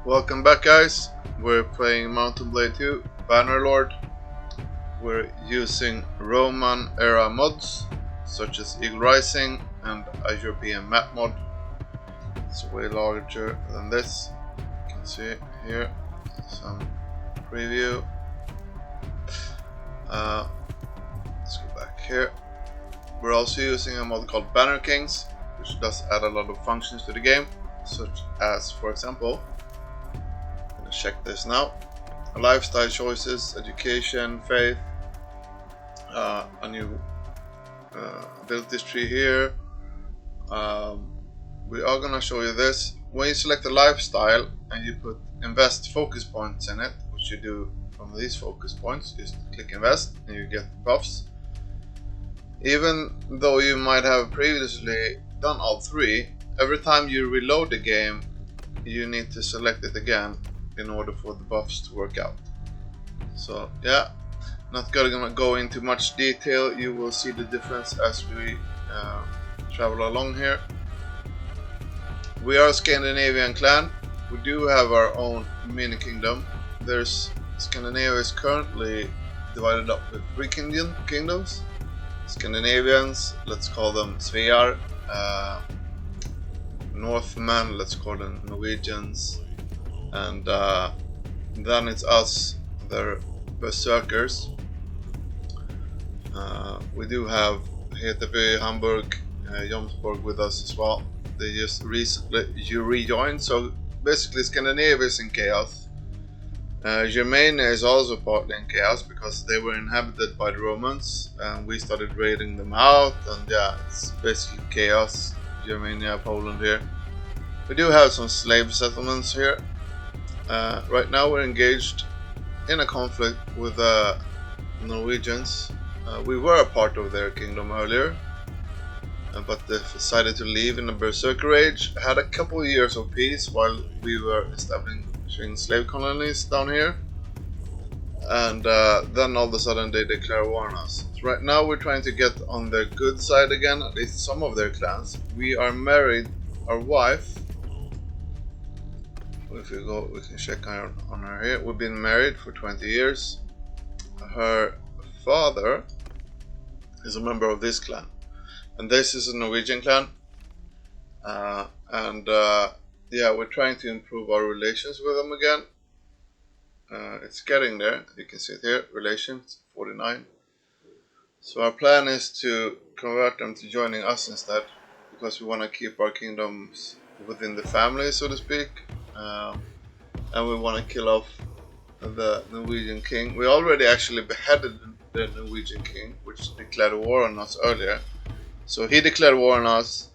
Welcome back, guys. We're playing Mountain Blade 2 Bannerlord. We're using Roman era mods such as Eagle Rising and a European map mod. It's way larger than this. You can see here some preview. Let's go back here. We're also using a mod called Banner Kings, which does add a lot of functions to the game, such as, for example, check this now: lifestyle choices, education, faith, a new abilities tree here. We are gonna show you this. When you select a lifestyle and you put invest focus points in it, which you do from these focus points, just click invest and you get buffs. Even though you might have previously done all three, every time you reload the game you need to select it again in order for the buffs to work out. So yeah, not gonna go into much detail. You will see the difference as we travel along here. We are a Scandinavian clan. We do have our own mini kingdom. Scandinavia is currently divided up with three kingdoms. Scandinavians, let's call them thier. Northmen, let's call them Norwegians. And then it's us, the Berserkers. We do have Hedeby, Hamburg, Jomsborg with us as well. They just recently rejoined, so basically Scandinavia is in chaos. Germania is also partly in chaos because they were inhabited by the Romans and we started raiding them out, and yeah, it's basically chaos. Germania, Poland here. We do have some slave settlements here. Right now we're engaged in a conflict with the Norwegians. We were a part of their kingdom earlier, but they decided to leave in a Berserker rage. Had a couple of years of peace while we were establishing slave colonies down here, and then all of a sudden they declare war on us. So right now we're trying to get on their good side again, at least some of their clans. We are married. Our wife, if we go, we can check on her here. We've been married for 20 years. Her father is a member of this clan, and this is a Norwegian clan. Yeah, we're trying to improve our relations with them again. It's getting there. You can see it here, relations 49. So our plan is to convert them to joining us instead, because we want to keep our kingdoms within the family, so to speak. And we want to kill off the Norwegian king. We already actually beheaded the Norwegian king, which declared war on us earlier. So he declared war on us,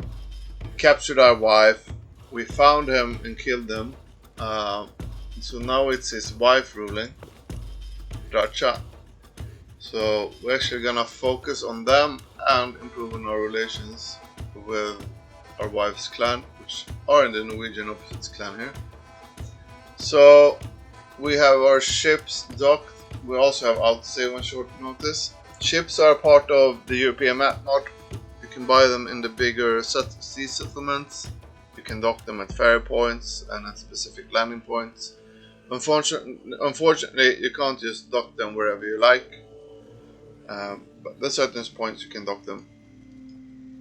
captured our wife, we found him and killed him. So now it's his wife ruling, Racha. So we're actually gonna focus on them and improving our relations with our wife's clan, which are in the Norwegian opposites clan here. So we have our ships docked. We also have autosave on short notice. Ships are part of the European map mod. You can buy them in the bigger sea settlements. You can dock them at ferry points and at specific landing points. Unfortunately, you can't just dock them wherever you like. But at certain points you can dock them.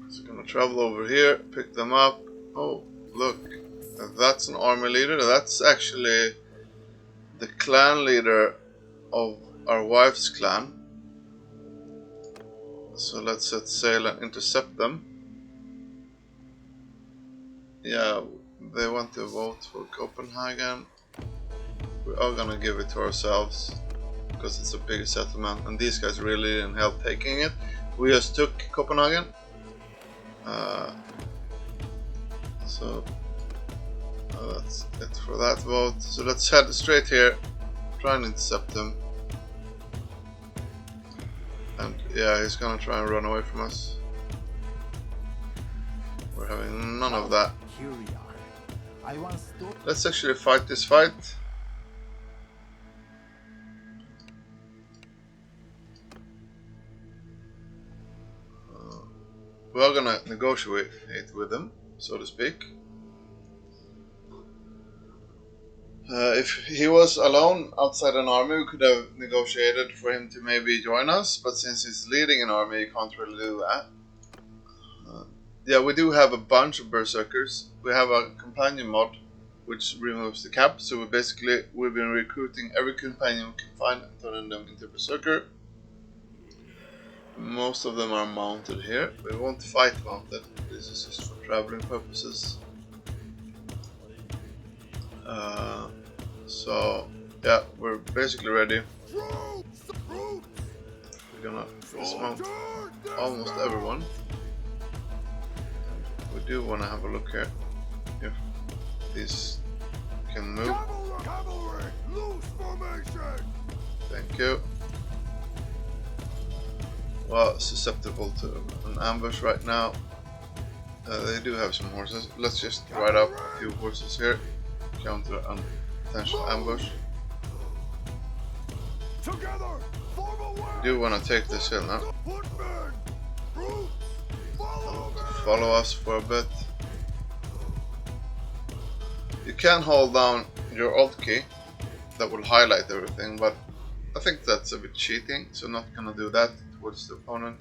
So I'm gonna travel over here, pick them up. Oh, look. That's an army leader. That's actually the clan leader of our wife's clan. So let's set sail and intercept them. Yeah, they want to vote for Copenhagen. We are gonna give it to ourselves because it's a bigger settlement, and these guys really didn't help taking it. We just took Copenhagen. So that's it for that vote. So let's head straight here, try and intercept him. And yeah, he's gonna try and run away from us. We're having none of that. Let's actually fight this fight. We are gonna negotiate with him, so to speak. If he was alone outside an army, we could have negotiated for him to maybe join us, but since he's leading an army, you can't really do that. Yeah, we do have a bunch of berserkers. We have a companion mod which removes the cap, so we've been recruiting every companion we can find and turning them into berserker. Most of them are mounted here. We won't fight mounted, this is just for traveling purposes. So yeah, we're basically ready. We're gonna dismount almost everyone. We do want to have a look here if these can move. Thank you. Well, susceptible to an ambush right now. They do have some horses. Let's just ride up a few horses here. Counter a potential ambush. We do want to take this hill now. Follow us for a bit. You can hold down your Alt key, that will highlight everything, but I think that's a bit cheating, so I'm not gonna do that towards the opponent.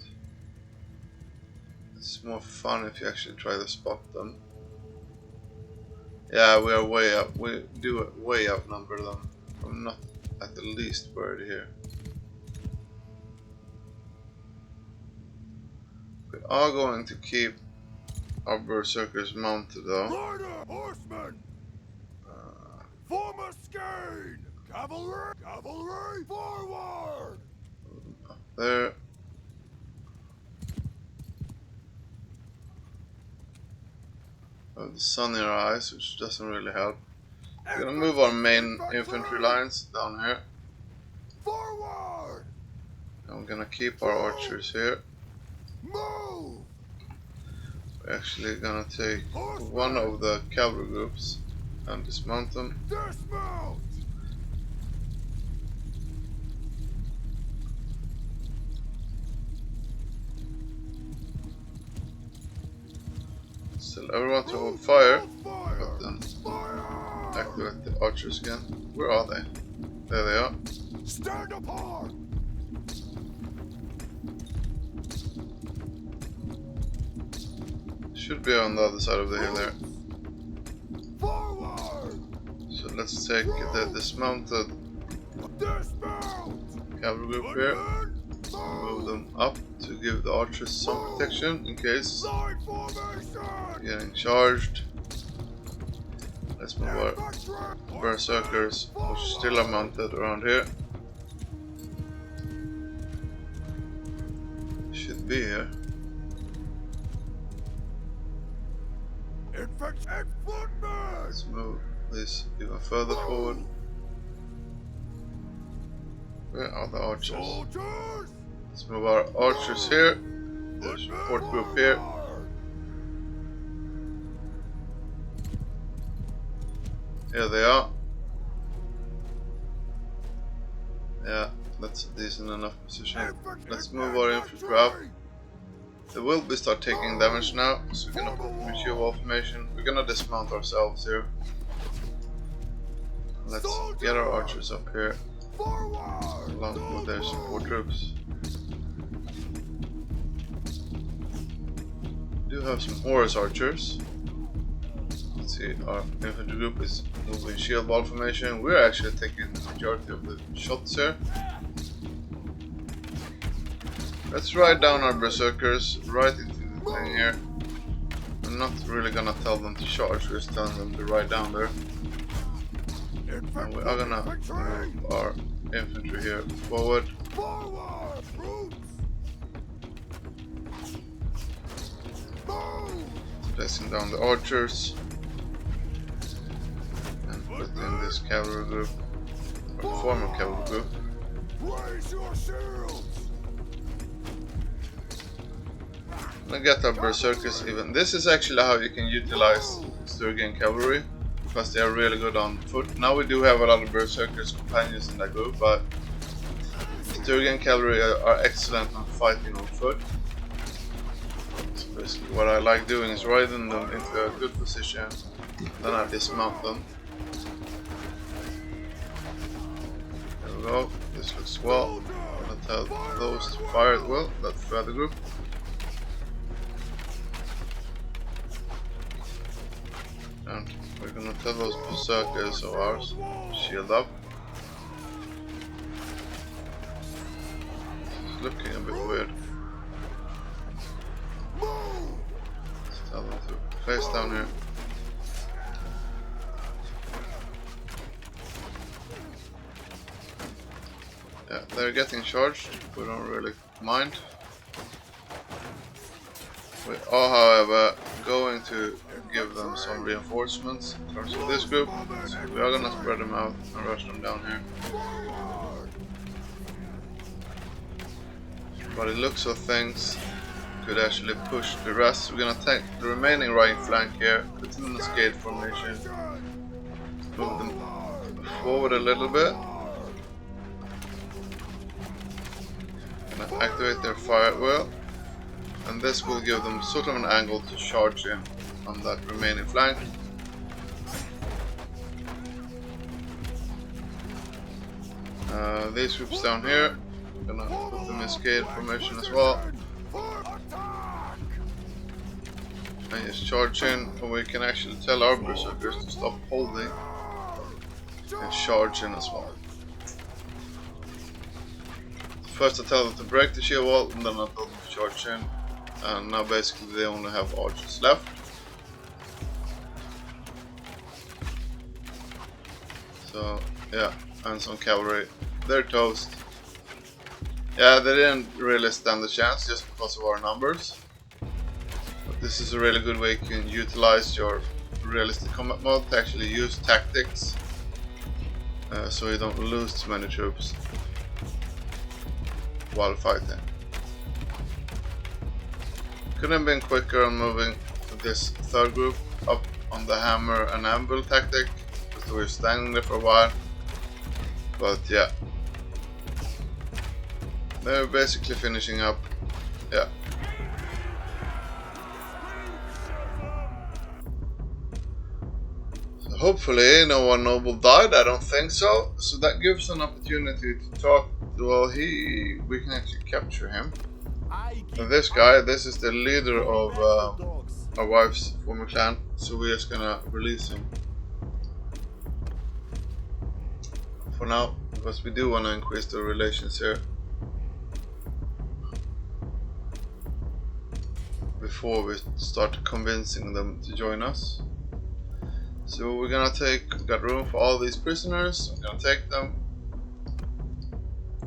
It's more fun if you actually try to spot them. Yeah, we are way up. We do way outnumber them. I'm not at the least worried here. We are going to keep our berserkers mounted though. Rider, horsemen! Form a skein! Cavalry! Cavalry! Forward! Up there. The sun in our eyes, which doesn't really help. We're gonna move our main infantry lines down here. Forward! And we're gonna keep our archers here. Move! We're actually gonna take one of the cavalry groups and dismount them. Dismount! Still everyone to hold fire, but then activate the archers again. Where are they? There they are. Stand apart! Should be on the other side of the hill there. Forward! So let's take the dismounted Dismount! cavalry group here. Move them up to give the archers some protection in case Line formation! getting charged. Let's move our berserkers, which still are mounted around here. Should be here. Let's move this even further forward. Where are the archers? Soldiers! Let's move our archers here. There's a support group here. Here they are. Yeah, that's a decent enough position. Let's move our infantry up. They will be start taking damage now, so we're gonna put them in shield wall formation. We're gonna dismount ourselves here. Let's get our archers up here, along with their support troops. We do have some Horus archers. Let's see, our infantry group is moving shield wall formation. We're actually taking the majority of the shots here. Let's ride down our berserkers right into the thing here. I'm not really gonna tell them to charge, we're just telling them to ride down there. And we are gonna move our infantry here forward. Placing down the archers. And put in this cavalry group, or former cavalry group. Raise your shields! And get our berserkers even. This is actually how you can utilize Sturgian cavalry, because they are really good on foot. Now we do have a lot of berserkers companions in that group, but Sturgian cavalry are excellent on fighting on foot. So basically what I like doing is riding them into a good position, then I dismount them. we go. This looks well. I'm gonna tell those to fire it well. That's the other group. And we're gonna tell those berserkers of ours, shield up. It's looking a bit weird. Let's tell them to place down here. Yeah, they're getting charged. We don't really mind. We are, however, going to give them some reinforcements in terms of this group. So we are gonna spread them out and rush them down here. By the looks of things, could actually push the rest. We're gonna take the remaining right flank here, put them in a skate formation, move them forward a little bit. Gonna activate their fire at will, and this will give them sort of an angle to charge in on that remaining flank. These groups down here, gonna put them in skate formation as well. And just charge in, and we can actually tell our berserkers to stop holding and charge in as well. First I tell them to break the shield wall, and then I tell them to charge in. And now basically they only have archers left. So yeah, and some cavalry. They're toast. Yeah, they didn't really stand a chance just because of our numbers. But this is a really good way you can utilize your realistic combat mode to actually use tactics. So you don't lose too many troops while fighting. Couldn't have been quicker on moving this third group up on the hammer and anvil tactic, because we were standing there for a while. But yeah, they're basically finishing up. Yeah. So hopefully no one noble died. I don't think so. So that gives an opportunity to talk. Well, we can actually capture him. And this guy, this is the leader of our wife's former clan, so we're just gonna release him for now, because we do want to increase the relations here before we start convincing them to join us. So we're gonna got room for all these prisoners. I'm gonna take them,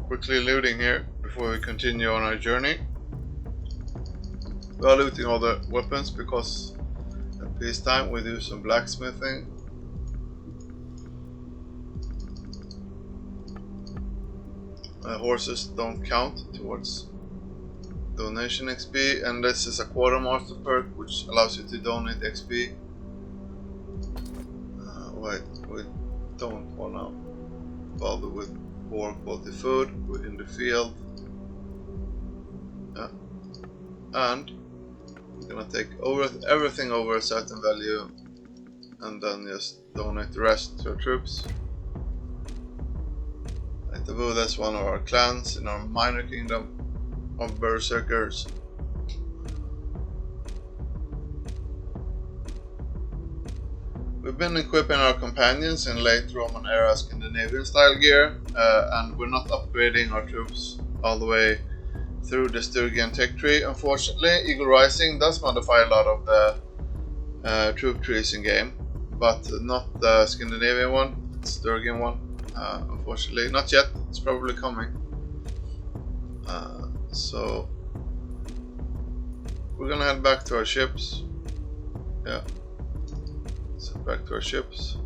quickly looting here before we continue on our journey. We are looting all the weapons because at peacetime we do some blacksmithing. Horses don't count towards donation XP, and this is a quartermaster perk which allows you to donate XP. Wait, we don't wanna bother with poor quality food. We're in the field. Yeah. And we're gonna take everything over a certain value and then just donate the rest to our troops. Playthru, that's one of our clans in our minor kingdom of berserkers. We've been equipping our companions in late Roman era Scandinavian style gear, and we're not upgrading our troops all the way through the Sturgian tech tree. Unfortunately, Eagle Rising does modify a lot of the troop trees in game, but not the Scandinavian one, it's the Sturgian one. Unfortunately, not yet, it's probably coming. So we're gonna head back to our ships. Yeah. So back to our ships.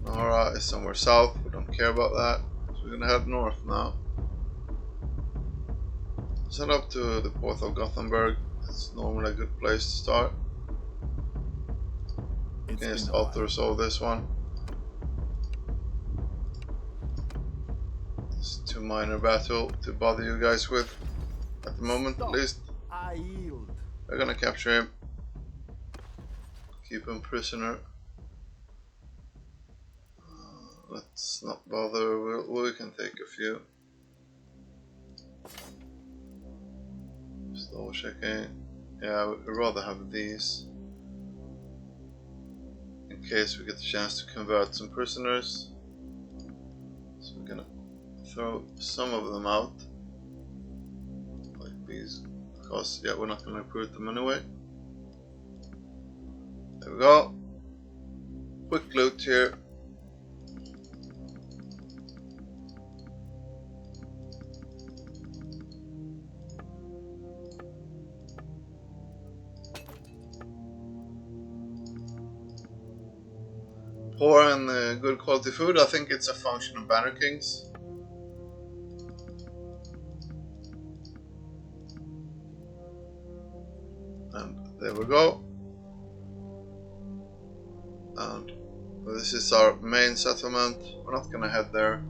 Nara is somewhere south, we don't care about that. So we're gonna head north now. Let's head up to the port of Gothenburg. It's normally a good place to start. You can just auto-resolve this one. It's too minor battle to bother you guys with at the moment, at least. We're gonna capture him. Keep him prisoner. let's not bother. We can take a few. Just double checking. Yeah, we'd rather have these in case we get the chance to convert some prisoners. So we're gonna throw some of them out, like these, because yeah, we're not gonna recruit them anyway. There we go. Quick loot here. Poor and good quality food. I think it's a function of Banner Kings. And there we go. And this is our main settlement. We're not gonna head there.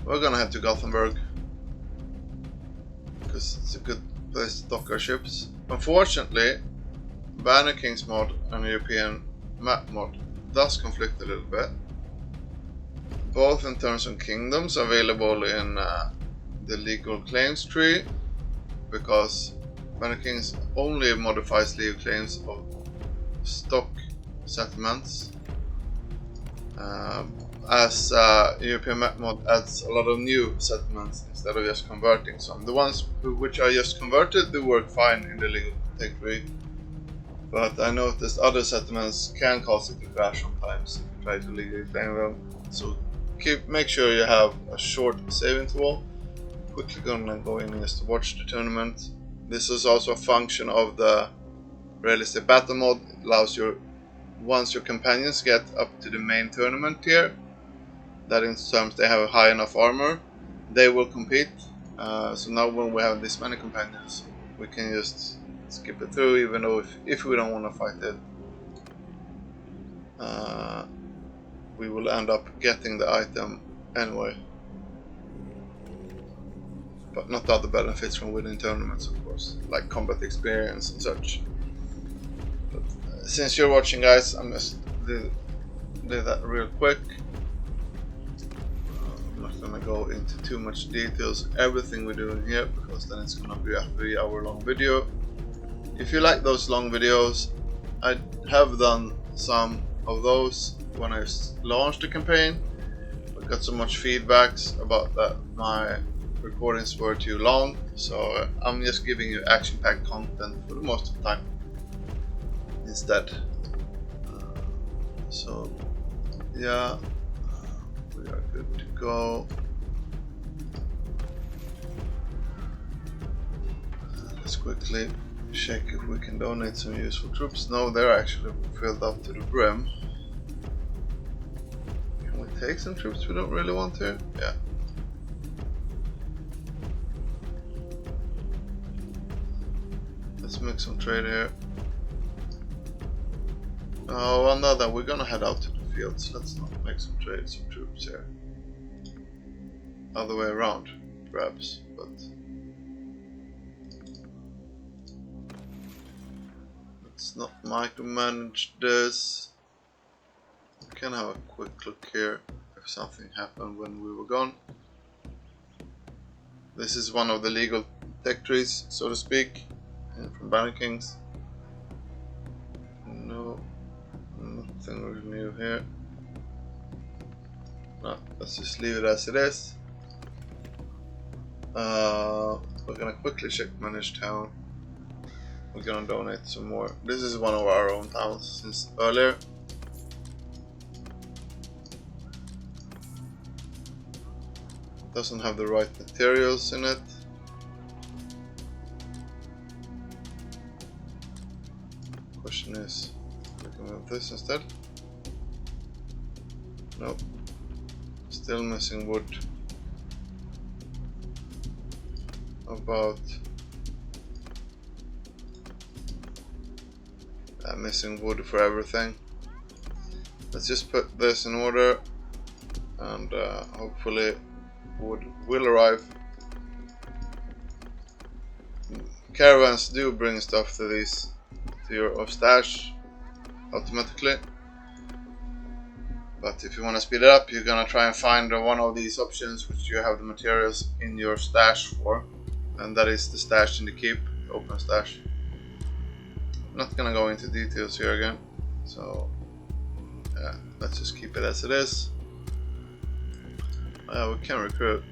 We're gonna head to Gothenburg because it's a good place to dock our ships. Unfortunately, Banner Kings mod and European map mod does conflict a little bit, both in terms of kingdoms available in the legal claims tree, because Banner Kings only modifies legal claims of stock settlements, as European map mod adds a lot of new settlements instead of just converting some. The ones which I just converted do work fine in the legal tech tree, but I noticed other settlements can cause it to crash sometimes if you try to legally claim them. So make sure you have a short save interval. Quickly gonna go in just to watch the tournament. This is also a function of the realistic battle mod. It allows your, once your companions get up to the main tournament tier, that in terms they have high enough armor, they will compete. So now when we have this many companions, we can just skip it through, even though if we don't want to fight it, we will end up getting the item anyway. But not other benefits from winning tournaments, of course, like combat experience and such. But since you're watching, guys, I'm just do that real quick. I'm not gonna go into too much details everything we're doing here, because then it's gonna be a 3-hour-long video. If you like those long videos, I have done some of those when I launched the campaign. I got so much feedbacks about that my recordings were too long, so I'm just giving you action-packed content for the most of the time instead. So yeah, we are good to go. Let's quickly check if we can donate some useful troops. No, they're actually filled up to the brim. Can we take some troops we don't really want to? Yeah. Let's make some trade here. Oh, well, no, then we're gonna head out to the fields. Let's not make some trades of troops here. Other way around, perhaps, but let's not micromanage this. We can have a quick look here if something happened when we were gone. This is one of the legal tech trees, so to speak, from Banner Kings. No, nothing really new here. No, let's just leave it as it is. We're gonna quickly check manage town. We're gonna donate some more. This is one of our own towns since earlier. Doesn't have the right materials in it. Question is, we can move this instead. Nope. Still missing wood. About missing wood for everything. Let's just put this in order, and hopefully wood will arrive. Caravans do bring stuff to these, to your stash automatically, But if you want to speed it up, you're gonna try and find one of these options which you have the materials in your stash for, and that is the stash in the keep, the open stash. I'm not gonna go into details here again, so yeah, let's just keep it as it is. Yeah, we can recruit.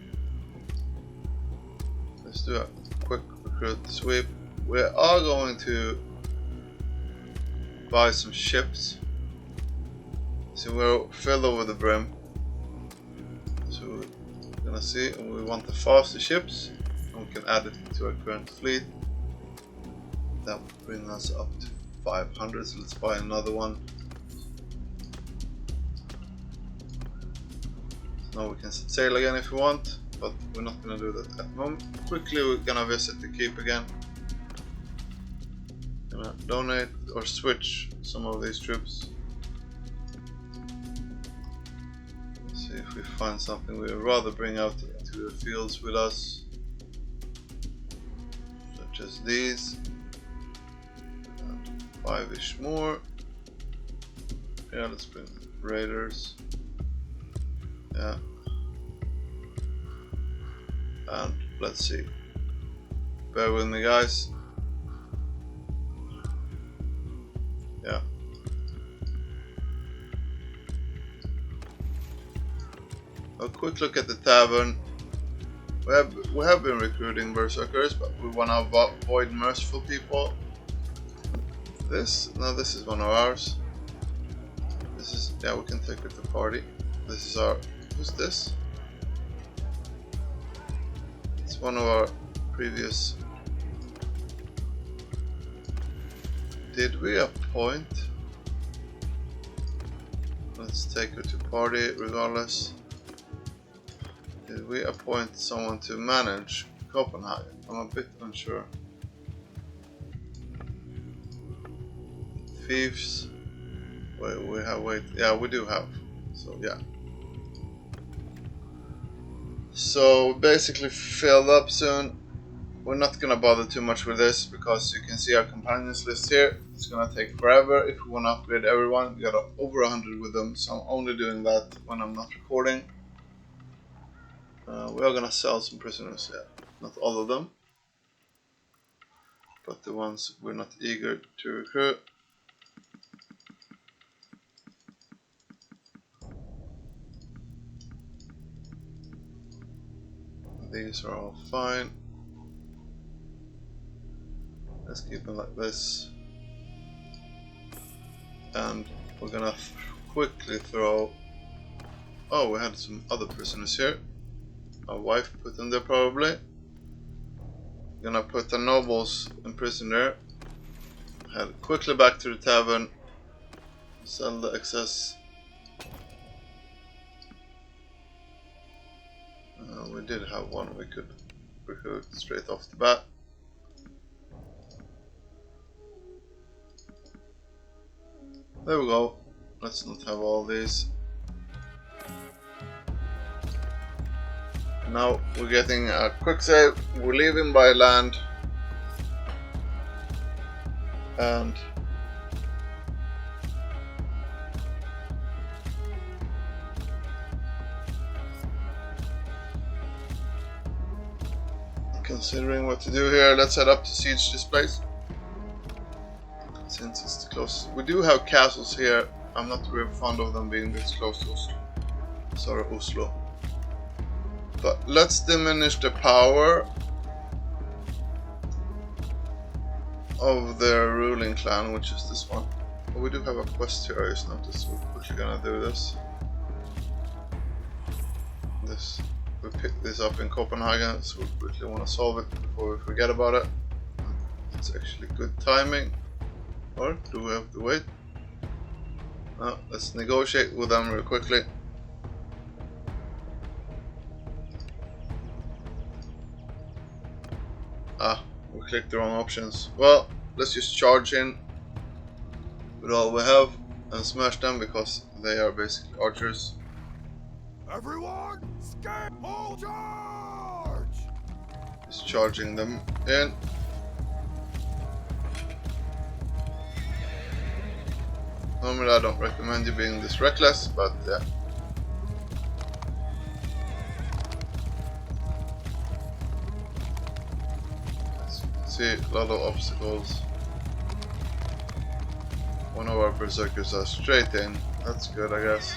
Let's do a quick recruit sweep. We are going to buy some ships. So we're filled over the brim. So we're gonna see, and we want the faster ships, and we can add it to our current fleet. That will bring us up to 500, so let's buy another one. So now we can sail again if we want, but we're not gonna do that at the moment. Quickly we're gonna visit the keep again. Gonna donate or switch some of these troops. See if we find something we'd rather bring out into the fields with us, such as these, and 5-ish more. Yeah, let's bring raiders. Yeah, and let's see. Bear with me, guys. Yeah. A quick look at the tavern. We have been recruiting berserkers, but we want to avoid merciful people. This is one of ours. This is, yeah, we can take it to party. This is our, who's this? It's one of our previous. Did we appoint? Let's take her to party regardless. Did we appoint someone to manage Copenhagen? I'm a bit unsure. Thieves. Wait, yeah, we do have. So yeah. So basically filled up soon. We're not gonna bother too much with this because you can see our companions list here. It's gonna take forever if we wanna upgrade everyone. We got over 100 with them, so I'm only doing that when I'm not recording. We are gonna sell some prisoners, yeah. Not all of them, but the ones we're not eager to recruit. These are all fine. Let's keep them like this. And we're gonna quickly throw... Oh, we had some other prisoners here. Our wife put them there probably. Gonna put the nobles in prison there. Head quickly back to the tavern. Sell the excess. We did have one we could recruit straight off the bat. There we go. Let's not have all these. Now we're getting a quick save. We're leaving by land. And considering what to do here, let's head up to siege this place. Since it's the closest. We do have castles here. I'm not really fond of them being this close to Oslo. Sorry, Oslo. But let's diminish the power of their ruling clan, which is this one. But we do have a quest here, I just noticed. We're quickly gonna do this. We picked this up in Copenhagen, so we quickly want to solve it before we forget about it. It's actually good timing. Or do we have to wait? No, let's negotiate with them real quickly. Ah, we clicked the wrong options. Well, let's just charge in with all we have and smash them because they are basically archers. Everyone, scared, hold charge! Just charging them in. Normally I don't recommend you being this reckless, but yeah. See, a lot of obstacles. One of our berserkers are straight in. That's good, I guess.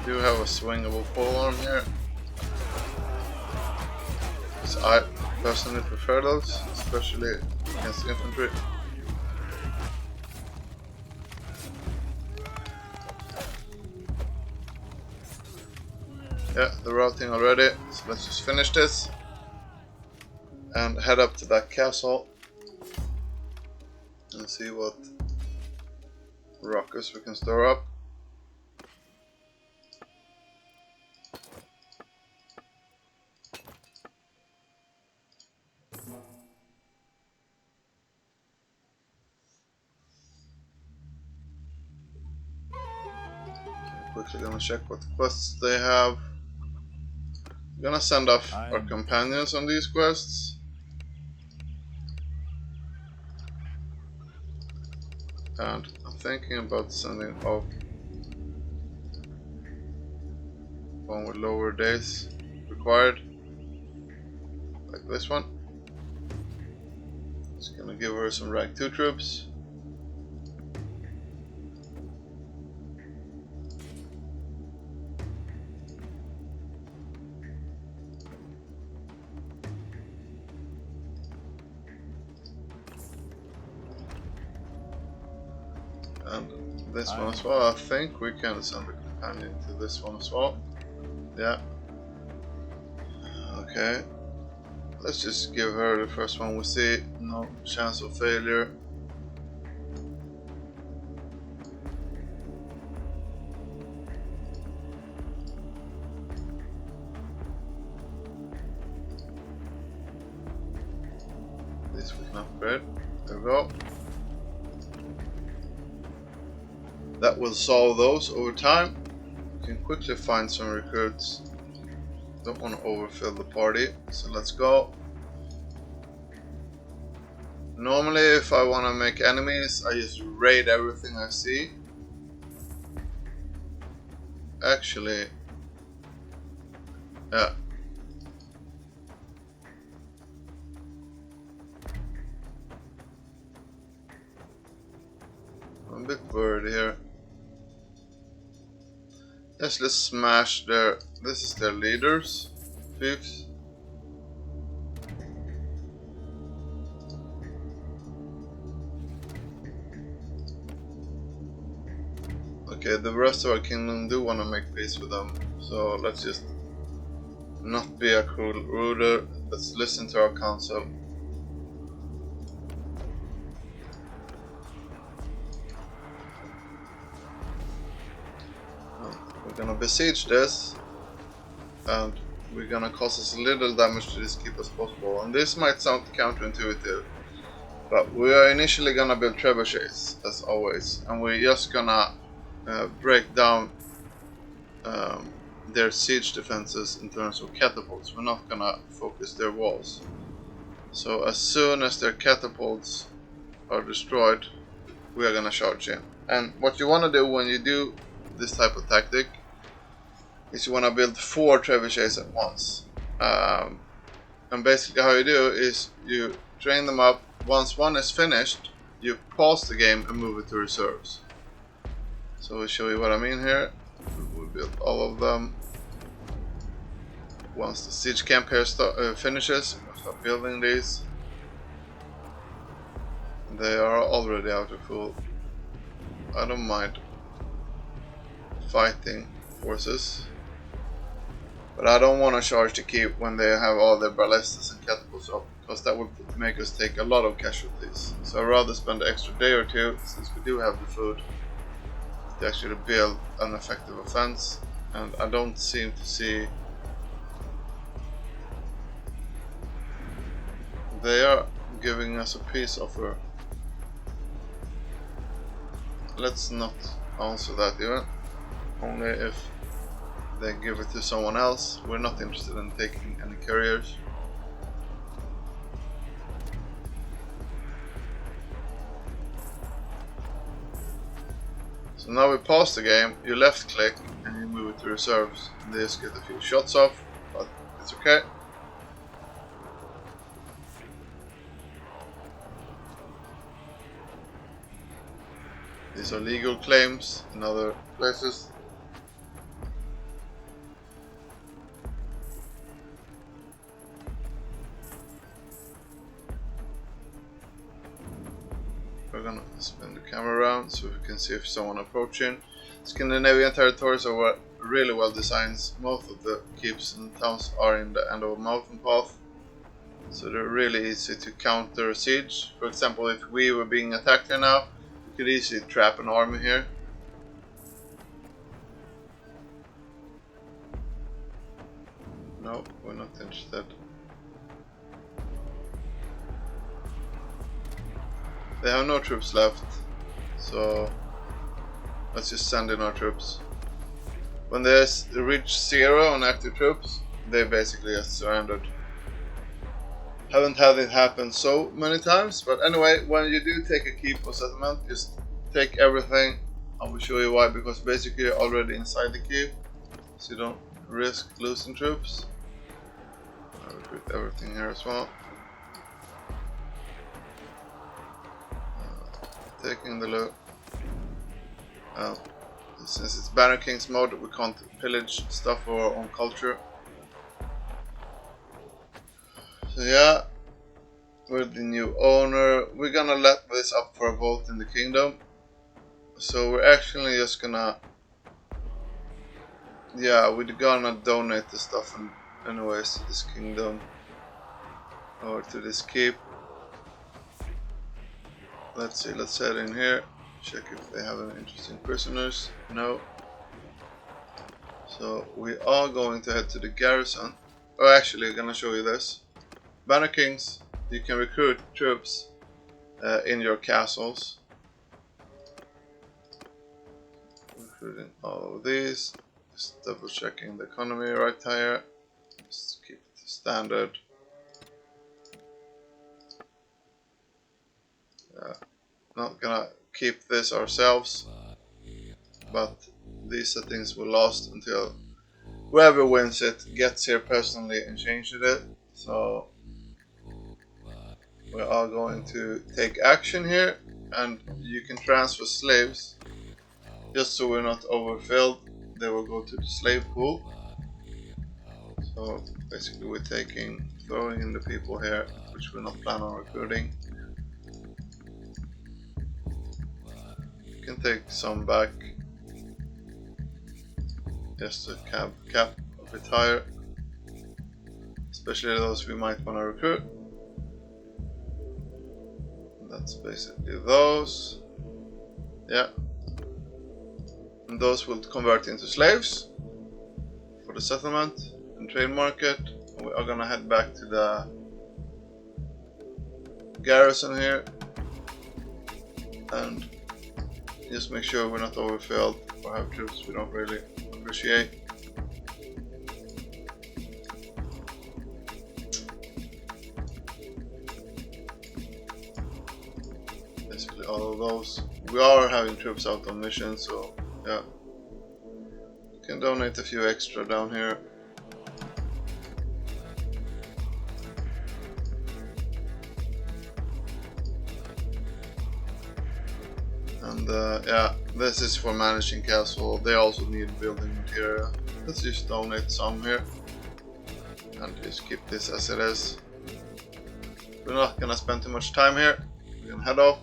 We do have a swingable polearm here. Because I personally prefer those, especially against infantry. Yeah, the routing already, so let's just finish this and head up to that castle and see what rockets we can store up. Quickly gonna check what quests they have. We're gonna send off our companions on these quests. And I'm thinking about sending off one with lower days required, like this one. Just gonna give her some rank 2 troops. And this one as well. I think we can send a companion to this one as well. Yeah. Okay. Let's just give her the first one we see. No chance of failure. This we can upgrade. There we go. That will solve those over time. We can quickly find some recruits. Don't want to overfill the party, so let's go. Normally if I want to make enemies, I just raid everything I see. Actually, yeah. I'm a bit worried here. Yes, let's smash their... This is their leaders. Thieves. Okay, the rest of our kingdom do want to make peace with them. So let's just not be a cruel ruler. Let's listen to our council. We're gonna besiege this, and we're gonna cause as little damage to this keep as possible. And this might sound counterintuitive, but we are initially gonna build trebuchets as always, and we're just gonna break down their siege defenses in terms of catapults. We're not gonna focus their walls. So as soon as their catapults are destroyed, we are gonna charge in. And what you wanna do when you do this type of tactic is you want to build 4 trebuchets at once. And basically how you do is you train them up. Once one is finished, you pause the game and move it to reserves. So we'll show you what I mean here. We'll build all of them. Once the siege camp here finishes, we'll start building these. They are already out of full. I don't mind fighting forces, but I don't want to charge the keep when they have all their ballistas and catapults up, because that would make us take a lot of casualties. So I'd rather spend an extra day or 2, since we do have the food, to actually build an effective offense. And I don't seem to see... They are giving us a peace offer. Let's not answer that even. Only if they give it to someone else. We're not interested in taking any couriers. So now we pause the game, you left click and you move it to reserves. And they just get a few shots off, but it's okay. These are legal claims in other places. We're gonna spin the camera around so we can see if someone approaching. Scandinavian territories are really well designed. Most of the keeps and towns are in the end of a mountain path, so they're really easy to counter a siege. For example, if we were being attacked here now, we could easily trap an army here. No, we're not interested. They have no troops left, so let's just send in our troops. When they reach 0 on active troops, they basically have surrendered. Haven't had it happen so many times, but anyway, when you do take a keep or settlement, just take everything. I will show you why, because basically you're already inside the keep, so you don't risk losing troops. I'll recruit everything here as well. Taking the loot. Since it's Banner Kings mode, we can't pillage stuff for our own culture. So yeah, we're the new owner. We're gonna let this up for a vote in the kingdom. So we're actually just gonna, yeah, we're gonna donate the stuff anyways to this kingdom or to this keep. Let's see, let's head in here, check if they have any interesting prisoners. No. So we are going to head to the garrison. Oh, actually, I'm gonna show you this. Banner Kings, you can recruit troops in your castles. Recruiting all of these. Just double checking the economy right here. Just keep it to standard. Not gonna keep this ourselves, but these settings will last until whoever wins it gets here personally and changes it. So we are going to take action here, and you can transfer slaves just so we're not overfilled. They will go to the slave pool. So basically we're throwing in the people here which we're not planning on recruiting. Can take some back just to cap a bit higher, especially those we might want to recruit. That's basically those. Yeah, and those will convert into slaves for the settlement and trade market. We are gonna head back to the garrison here and just make sure we're not overfilled or have troops we don't really appreciate. Basically all of those. We are having troops out on mission, so yeah. You can donate a few extra down here. And yeah, this is for managing castle. They also need building material. Let's just donate some here and just keep this as it is. We're not gonna spend too much time here. We're gonna head off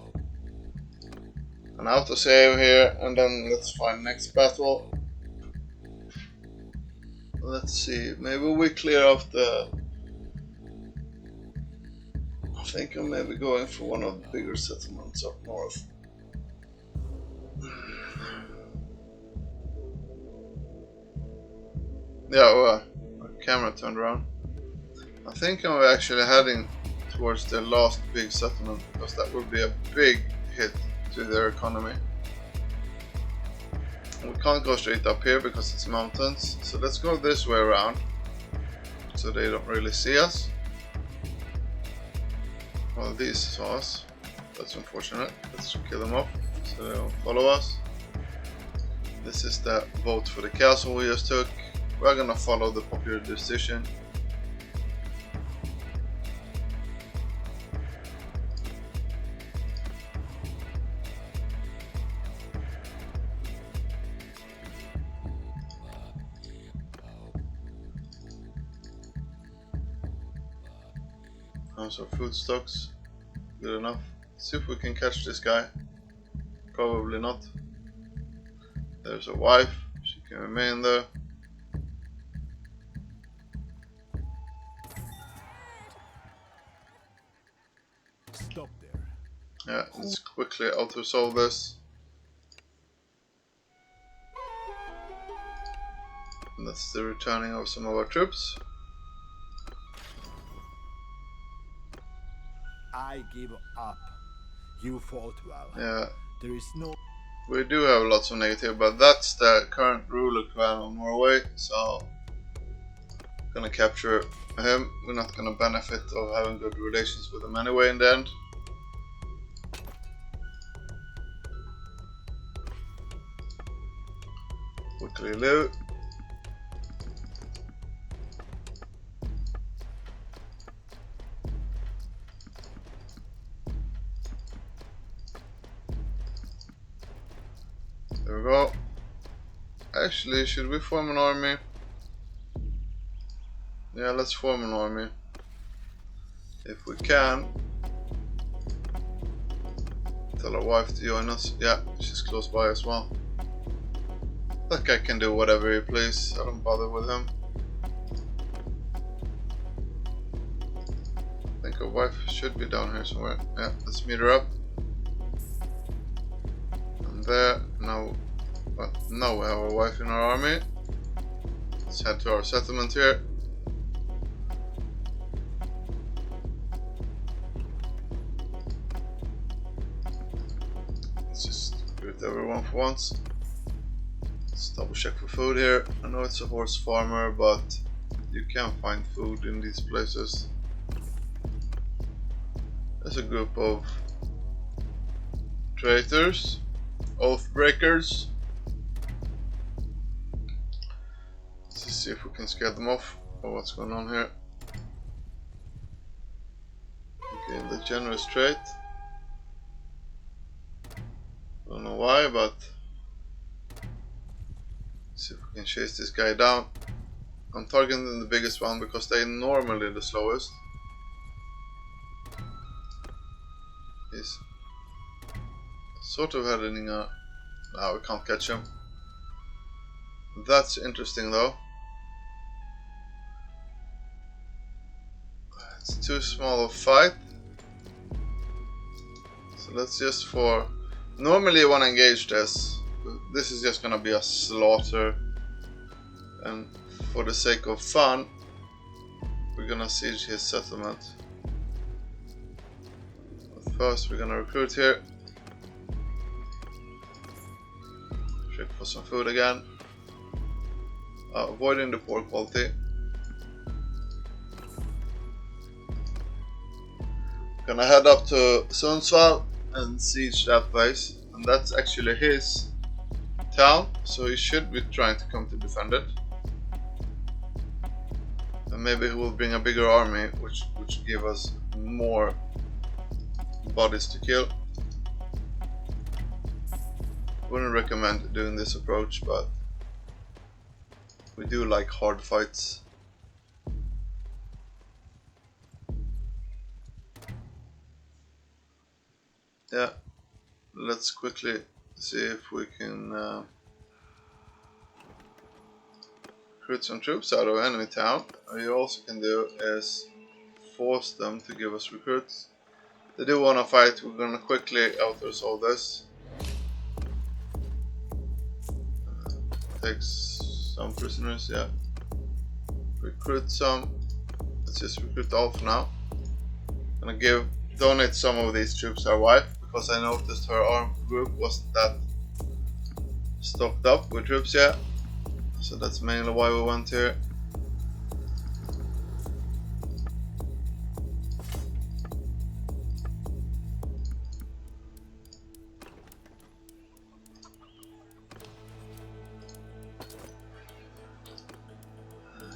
and autosave here, and then let's find next battle. Let's see, maybe we clear off the... I think I'm maybe going for one of the bigger settlements up north. Yeah, well, our camera turned around. I think I'm actually heading towards the last big settlement, because that would be a big hit to their economy. We can't go straight up here because it's mountains, so let's go this way around so they don't really see us. Well, these saw us. That's unfortunate. Let's kill them off so they don't follow us. This is the vote for the castle we just took. We're gonna follow the popular decision. So food stocks, good enough. See if we can catch this guy. Probably not. There's a wife, she can remain there. Stop there. Yeah, let's quickly auto-resolve this. And that's the returning of some of our troops. I give up. You fought well. Yeah, There is no... we do have lots of negative, but that's the current ruler clan of Norway, so gonna capture him. We're not gonna benefit of having good relations with him anyway in the end. Quickly loot. There we go. Actually, should we form an army? Yeah, let's form an army. If we can. Tell our wife to join us. Yeah, she's close by as well. That guy can do whatever he please. I don't bother with him. I think our wife should be down here somewhere. Yeah, let's meet her up. And there, now, well, now we have our wife in our army. Let's head to our settlement here. Let's just recruit everyone for once. Let's double check for food here. I know it's a horse farmer, but you can find food in these places. There's a group of traitors, oath breakers. Let's just see if we can scare them off. Or what's going on here? Okay, the generous trait. Don't know why, but let's see if we can chase this guy down. I'm targeting the biggest one because they're normally the slowest. He's sort of heading a... No, we can't catch him. That's interesting though. It's too small a fight. So let's just for... Normally you want to engage this. This is just gonna be a slaughter. And for the sake of fun, we're gonna siege his settlement. But first we're gonna recruit here. Check for some food again. Avoiding the poor quality. Gonna head up to Sundsvall and siege that place. And that's actually his town, so he should be trying to come to defend it. And maybe he will bring a bigger army, which give us more bodies to kill. Wouldn't recommend doing this approach, but we do like hard fights. Yeah, let's quickly see if we can recruit some troops out of enemy town. What you also can do is force them to give us recruits. They do want to fight. We're gonna quickly auto-resolve this. Takes some prisoners, yeah. Recruit some. Let's just recruit all for now. Gonna donate some of these troops to our wife, because I noticed her armed group wasn't that stocked up with troops yet. So that's mainly why we went here.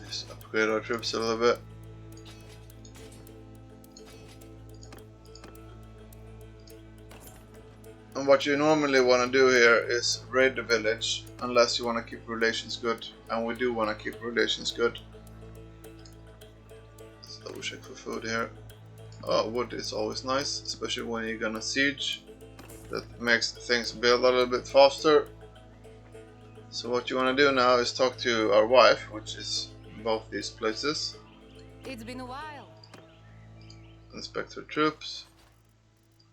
Just upgrade our troops a little bit. And what you normally want to do here is raid the village, unless you want to keep relations good, and we do want to keep relations good. Let's double check for food here. Oh, wood is always nice, especially when you're gonna siege. That makes things build a little bit faster. So what you want to do now is talk to our wife, which is in both these places. It's been a while. Inspect her troops.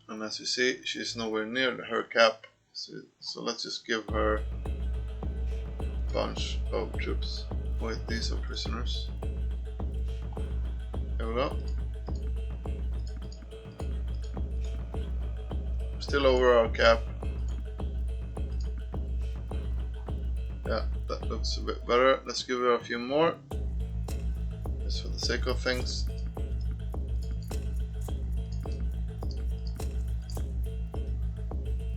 And as you see, she's nowhere near her cap. So let's just give her a bunch of troops. Wait, these are prisoners. There we go. Still over our cap. Yeah, that looks a bit better. Let's give her a few more. Just for the sake of things.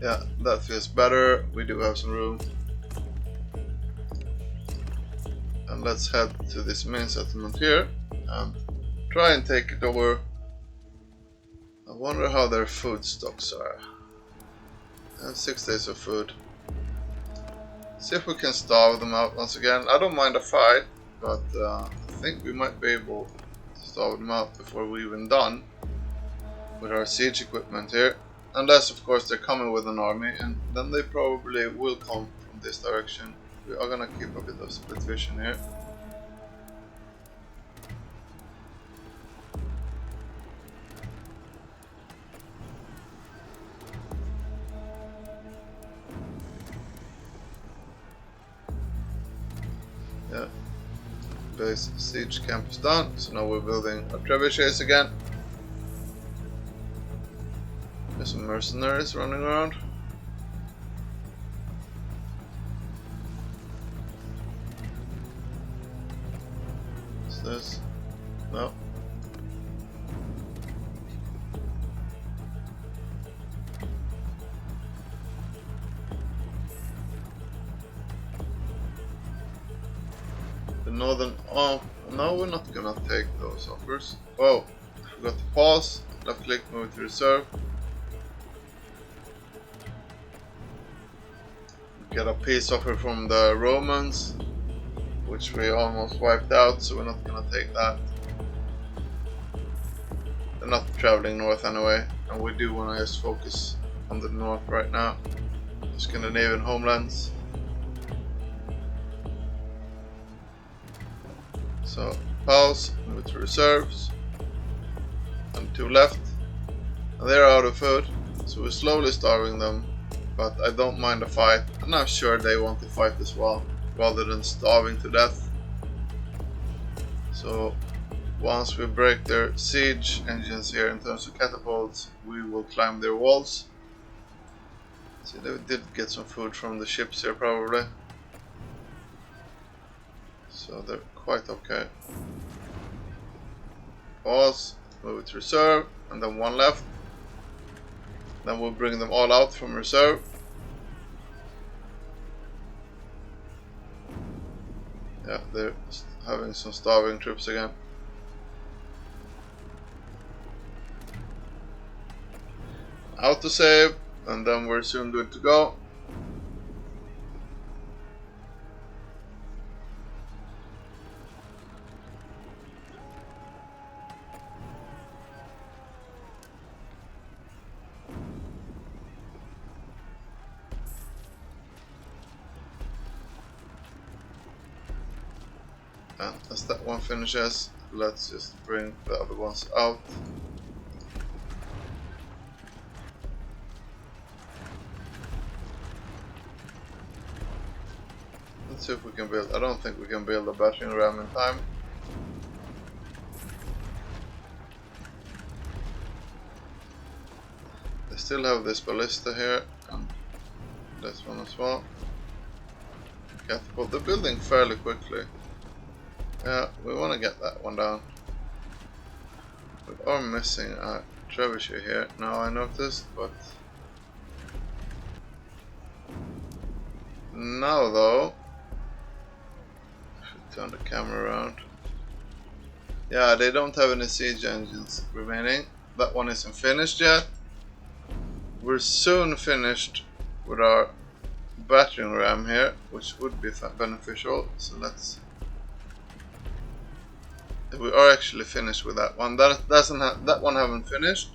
Yeah, that feels better. We do have some room. And let's head to this main settlement here and try and take it over. I wonder how their food stocks are. They have 6 days of food. See if we can starve them out once again. I don't mind a fight, but I think we might be able to starve them out before we're even done with our siege equipment here. Unless, of course, they're coming with an army, and then they probably will come from this direction. We are gonna keep a bit of split vision here. Yeah. Base siege camp is done, so now we're building our trebuchets again. There's some mercenaries running around. What's this? No. The northern... Oh, no, we're not gonna take those offers. Oh, I forgot to pause. Left click, move to reserve. Get a peace offer from the Romans, which we almost wiped out, so we're not gonna take that. They're not traveling north anyway, and we do want to just focus on the north right now. The Scandinavian homelands. So pause, move to reserves, and 2 left. And they're out of food, so we're slowly starving them. But I don't mind a fight, and I'm sure they want to fight as well, rather than starving to death. So once we break their siege engines here in terms of catapults, we will climb their walls. See, they did get some food from the ships here probably. So they're quite okay. Pause, move it to reserve, and then 1 left. Then we'll bring them all out from reserve. Yeah, they're having some starving troops again. Autosave, and then we're soon good to go. And as that one finishes, let's just bring the other ones out. Let's see if we can build. I don't think we can build a battering ram in time. They still have this ballista here, and this one as well. catapult the building fairly quickly. Yeah, we want to get that one down. We are missing a trebuchet here, now I noticed, but now though, I should turn the camera around. Yeah, they don't have any siege engines remaining. That one isn't finished yet. We're soon finished with our battering ram here, which would be beneficial. So let's. We are actually finished with that one. That one haven't finished.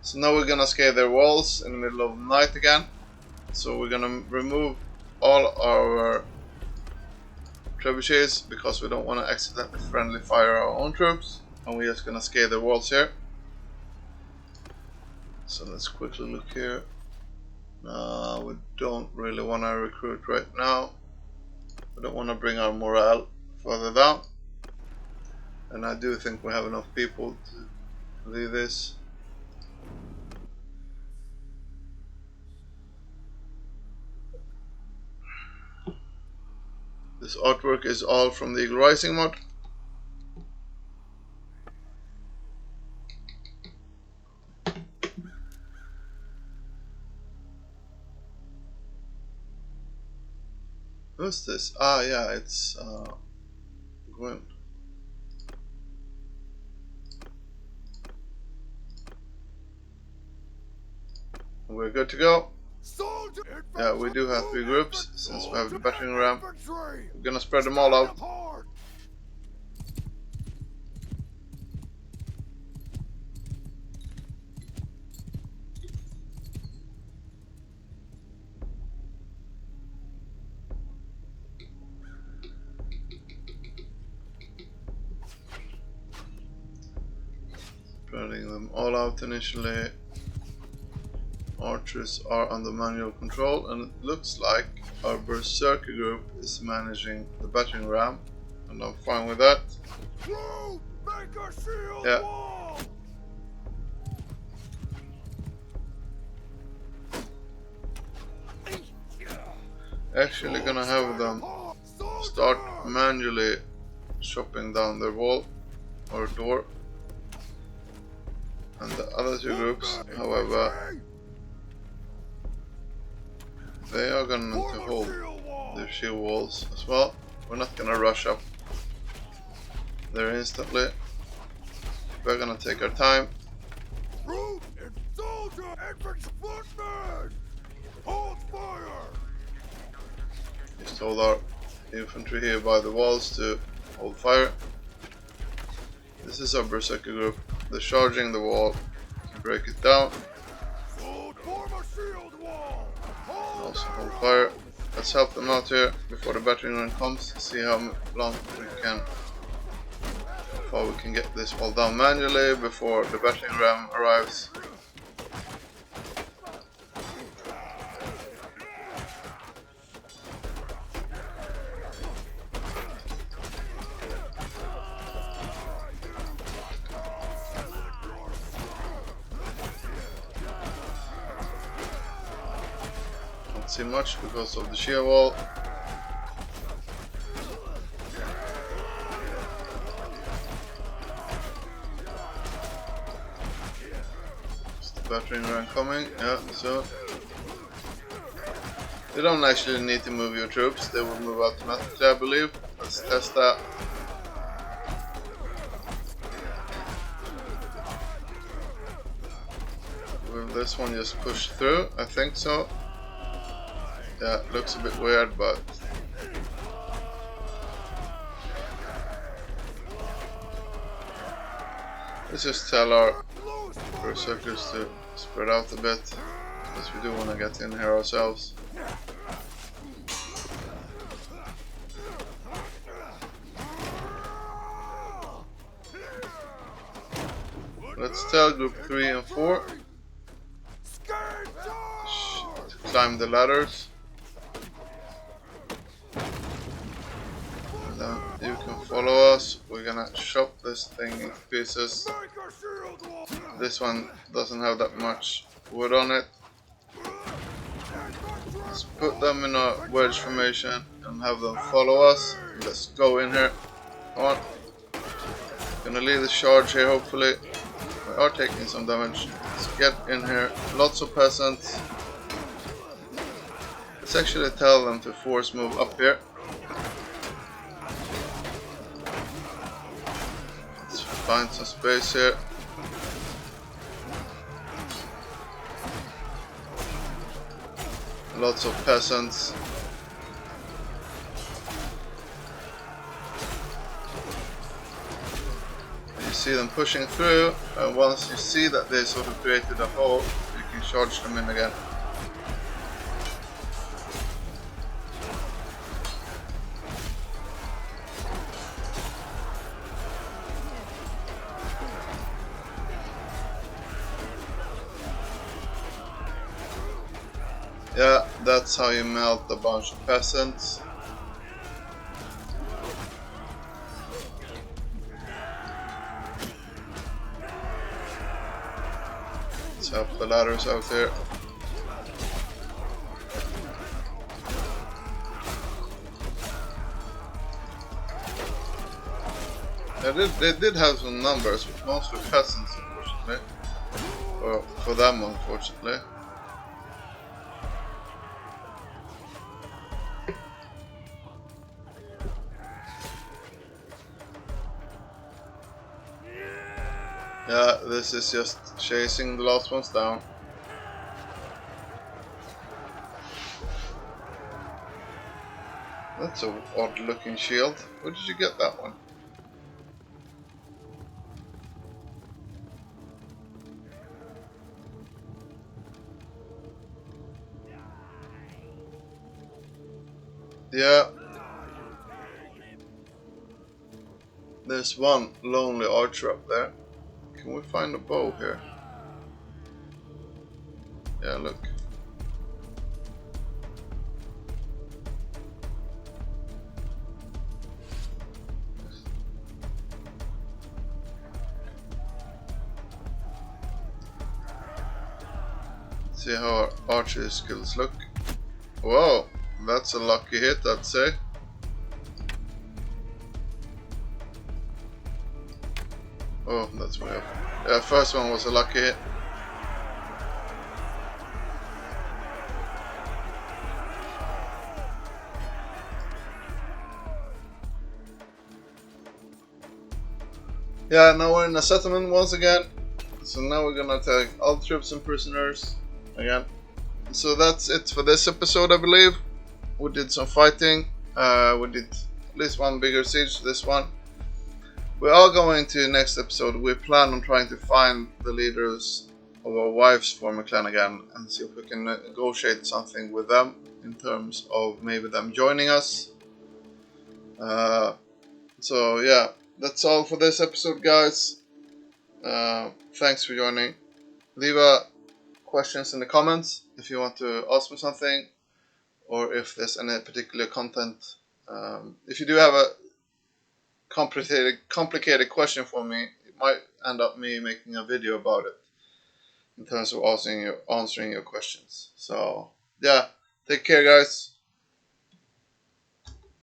So now we're gonna scale their walls in the middle of the night again. So we're gonna remove all our trebuchets because we don't want to accidentally friendly fire our own troops, and we're just gonna scale the walls here. So let's quickly look here. We don't really want to recruit right now. We don't want to bring our morale further down, and I do think we have enough people to leave this. This artwork is all from the Eagle Rising mod. Who's this? Ah, yeah, it's Gwen. We're good to go. Yeah, we do have 3 groups since we have the battering ram. We're gonna spread them all out. Spreading them all out initially. Archers are under manual control, and it looks like our Berserk group is managing the battering ram, and I'm fine with that. Yeah. Actually gonna have them start manually chopping down their wall or door. And the other 2 groups, however, they are going to hold their shield walls as well. We're not going to rush up there instantly. We're going to take our time. Just hold our infantry here by the walls to hold fire. This is our Berserker group. They're charging the wall to break it down. Also hold fire. Let's help them out here before the battering ram comes. See how long we can, how far we can get this wall down manually before the battering ram arrives. See much because of the shear wall. Is the battering ram coming? Yeah, so you don't actually need to move your troops, they will move automatically, I believe. Let's test that. Will this one just push through? I think so. Yeah, it looks a bit weird, but let's just tell our Berserkers to spread out a bit, because we do want to get in here ourselves. Let's tell group 3 and 4 to climb the ladders. You can follow us. We're gonna chop this thing into pieces. This one doesn't have that much wood on it, Let's put them in a wedge formation and have them follow us. Let's go in here. Come on. Gonna lead the charge here, hopefully. We are taking some damage. Let's get in here. Lots of peasants. Let's actually tell them to force move up here. Let's find some space here. Lots of peasants. You see them pushing through, and once you see that they sort of created a hole, you can charge them in again. Yeah, that's how you melt a bunch of peasants. Let's help the ladders out here. They did have some numbers, but mostly peasants, unfortunately. Or for them, unfortunately. Yeah, this is just chasing the last ones down. That's a odd looking shield. Where did you get that one? Yeah. There's one lonely archer up there. Can we find a bow here? Yeah, look. See how our archery skills look. Whoa, that's a lucky hit, I'd say. Oh, that's way up. Yeah, first one was a lucky hit. Yeah, now we're in a settlement once again. So now we're gonna take all troops and prisoners again. So that's it for this episode, I believe. We did some fighting. We did at least one bigger siege, this one. We are going to next episode. We plan on trying to find the leaders of our wives' former clan again and see if we can negotiate something with them in terms of maybe them joining us. So yeah, that's all for this episode, guys. Thanks for joining. Leave questions in the comments if you want to ask me something, or if there's any particular content. If you do have a complicated question for me, it might end up me making a video about it in terms of answering your questions. So yeah, take care, guys.